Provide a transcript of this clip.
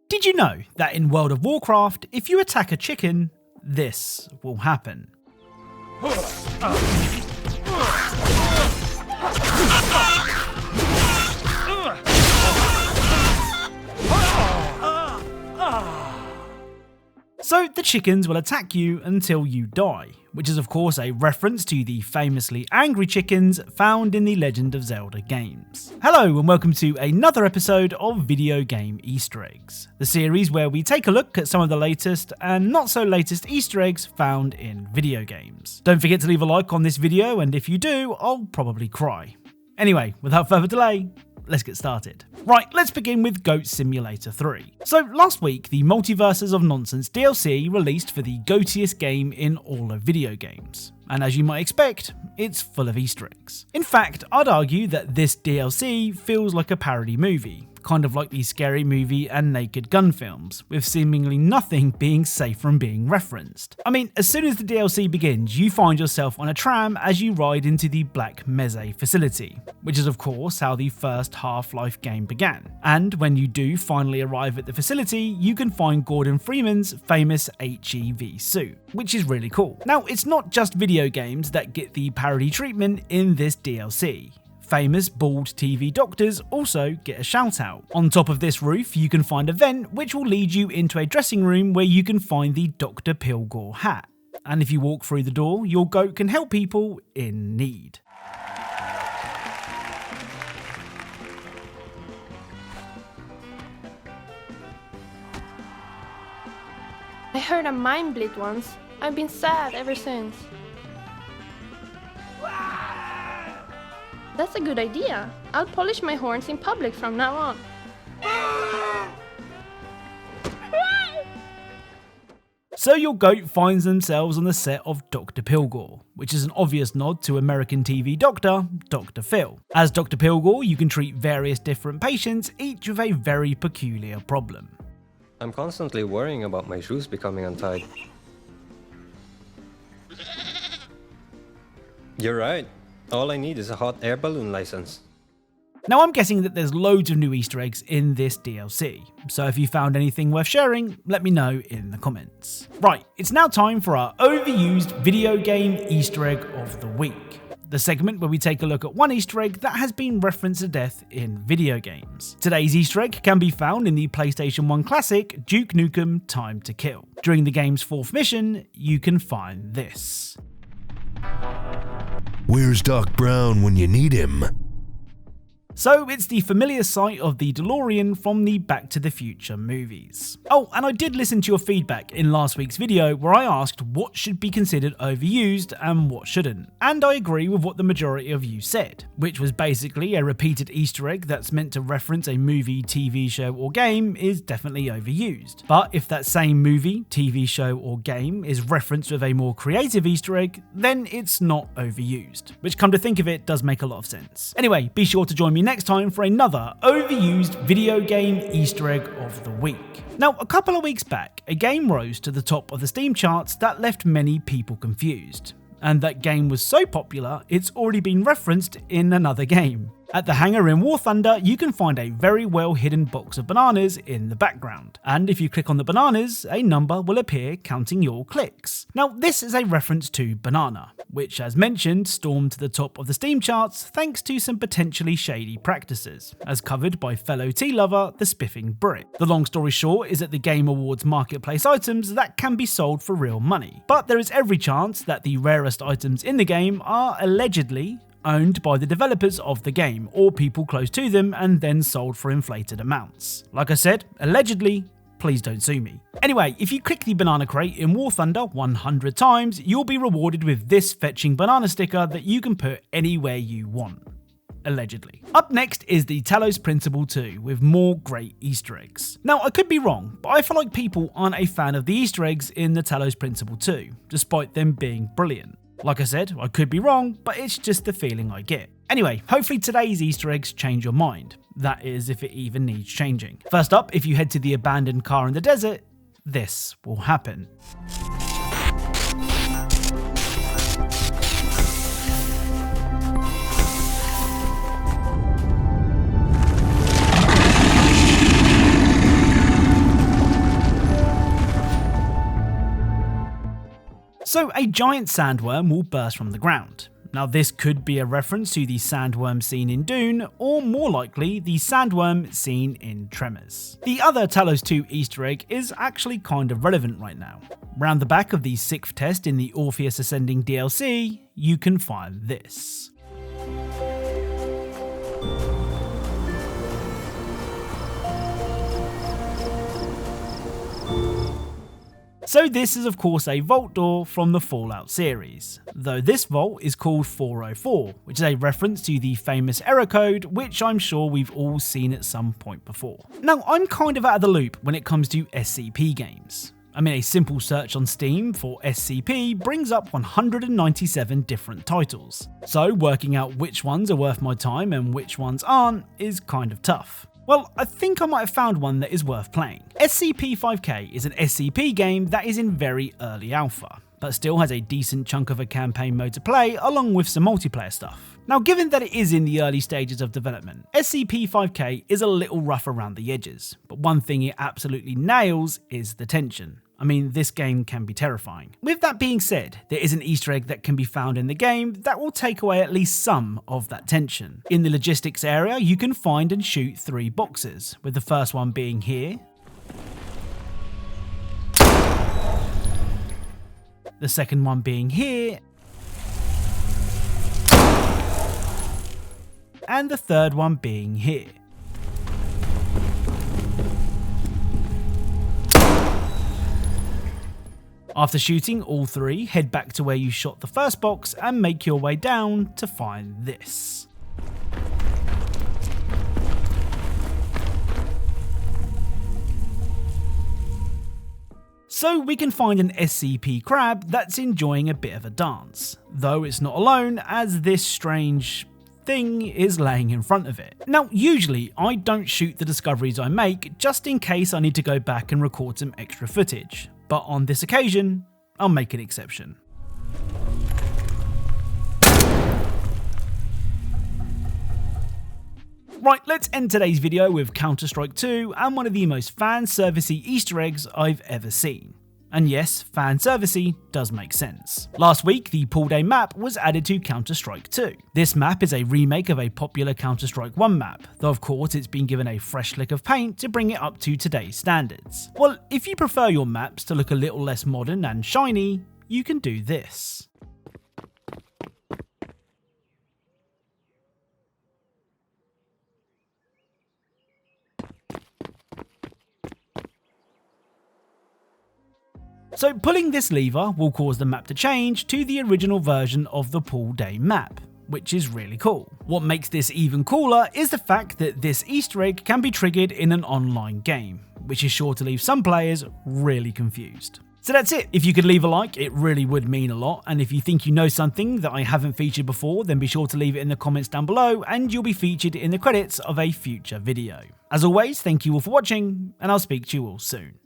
Did you know that in World of Warcraft, if you attack a chicken, this will happen? So the chickens will attack you until you die, which is of course a reference to the famously angry chickens found in the Legend of Zelda games. Hello and welcome to another episode of Video Game Easter Eggs, the series where we take a look at some of the latest and not so latest Easter eggs found in video games. Don't forget to leave a like on this video, and if you do, I'll probably cry. Anyway, without further delay, let's get started. Right, let's begin with Goat Simulator 3. So last week, the Multiverses of Nonsense DLC released for the goatiest game in all of video games. And as you might expect, it's full of Easter eggs. In fact, I'd argue that this DLC feels like a parody movie, kind of like the Scary Movie and Naked Gun films, with seemingly nothing being safe from being referenced. I mean, as soon as the DLC begins, you find yourself on a tram as you ride into the Black Mesa facility, which is of course how the first Half-Life game began. And when you do finally arrive at the facility, you can find Gordon Freeman's famous HEV suit, which is really cool. Now, it's not just video games that get the parody treatment in this DLC. Famous bald TV doctors also get a shout out. On top of this roof, you can find a vent which will lead you into a dressing room where you can find the Dr. Pilgore hat. And if you walk through the door, your goat can help people in need. I heard a mind bleed once. I've been sad ever since. That's a good idea. I'll polish my horns in public from now on. So your goat finds themselves on the set of Dr. Pilgore, which is an obvious nod to American TV doctor, Dr. Phil. As Dr. Pilgore, you can treat various different patients, each with a very peculiar problem. I'm constantly worrying about my shoes becoming untied. You're right. All I need is a hot air balloon license. Now I'm guessing that there's loads of new Easter eggs in this DLC, so if you found anything worth sharing, let me know in the comments. Right, it's now time for our Overused Video Game Easter Egg of the Week, the segment where we take a look at one Easter egg that has been referenced to death in video games. Today's Easter egg can be found in the PlayStation 1 classic Duke Nukem Time to Kill. During the game's 4th mission, you can find this. Where's Doc Brown when you need him? So it's the familiar sight of the DeLorean from the Back to the Future movies. Oh, and I did listen to your feedback in last week's video where I asked what should be considered overused and what shouldn't. And I agree with what the majority of you said, which was basically a repeated Easter egg that's meant to reference a movie, TV show or game is definitely overused. But if that same movie, TV show or game is referenced with a more creative Easter egg, then it's not overused. Which, come to think of it, does make a lot of sense. Anyway, be sure to join me next time for another overused video game Easter egg of the week. Now, a couple of weeks back, a game rose to the top of the Steam charts that left many people confused. And that game was so popular, it's already been referenced in another game. At the hangar in War Thunder, you can find a very well hidden box of bananas in the background. And if you click on the bananas, a number will appear counting your clicks. Now, this is a reference to Banana, which as mentioned stormed to the top of the Steam charts thanks to some potentially shady practices, as covered by fellow tea lover, the Spiffing Brit. The long story short is that the Game Awards marketplace items that can be sold for real money. But there is every chance that the rarest items in the game are allegedly owned by the developers of the game or people close to them and then sold for inflated amounts. Like I said, allegedly, please don't sue me. Anyway, if you click the banana crate in War Thunder 100 times, you'll be rewarded with this fetching banana sticker that you can put anywhere you want. Allegedly. Up next is the Talos Principle 2 with more great Easter eggs. Now, I could be wrong, but I feel like people aren't a fan of the Easter eggs in the Talos Principle 2, despite them being brilliant. Like I said, I could be wrong, but it's just the feeling I get. Anyway, hopefully today's Easter eggs change your mind. That is, if it even needs changing. First up, if you head to the abandoned car in the desert, this will happen. So a giant sandworm will burst from the ground. Now this could be a reference to the sandworm seen in Dune, or more likely the sandworm seen in Tremors. The other Talos 2 Easter egg is actually kind of relevant right now. Round the back of the 6th test in the Orpheus Ascending DLC, you can find this. So this is of course a vault door from the Fallout series, though this vault is called 404, which is a reference to the famous error code which I'm sure we've all seen at some point before. Now I'm kind of out of the loop when it comes to SCP games. I mean, a simple search on Steam for SCP brings up 197 different titles, so working out which ones are worth my time and which ones aren't is kind of tough. Well, I think I might have found one that is worth playing. SCP-5K is an SCP game that is in very early alpha, but still has a decent chunk of a campaign mode to play along with some multiplayer stuff. Now given that it is in the early stages of development, SCP-5K is a little rough around the edges, but one thing it absolutely nails is the tension. I mean, this game can be terrifying. With that being said, there is an Easter egg that can be found in the game that will take away at least some of that tension. In the logistics area, you can find and shoot 3 boxes, with the first one being here, the second one being here, and the third one being here. After shooting all 3, head back to where you shot the first box and make your way down to find this. So we can find an SCP crab that's enjoying a bit of a dance, though it's not alone as this strange thing is laying in front of it. Now usually I don't shoot the discoveries I make just in case I need to go back and record some extra footage, but on this occasion I'll make an exception. Right, let's end today's video with Counter-Strike 2 and one of the most fan-servicey Easter eggs I've ever seen. And yes, fan-servicey does make sense. Last week, the Pool Day map was added to Counter-Strike 2. This map is a remake of a popular Counter-Strike 1 map, though of course it's been given a fresh lick of paint to bring it up to today's standards. Well, if you prefer your maps to look a little less modern and shiny, you can do this. So pulling this lever will cause the map to change to the original version of the Pool Day map, which is really cool. What makes this even cooler is the fact that this Easter egg can be triggered in an online game, which is sure to leave some players really confused. So that's it. If you could leave a like, it really would mean a lot, and if you think you know something that I haven't featured before, then be sure to leave it in the comments down below and you'll be featured in the credits of a future video. As always, thank you all for watching, and I'll speak to you all soon.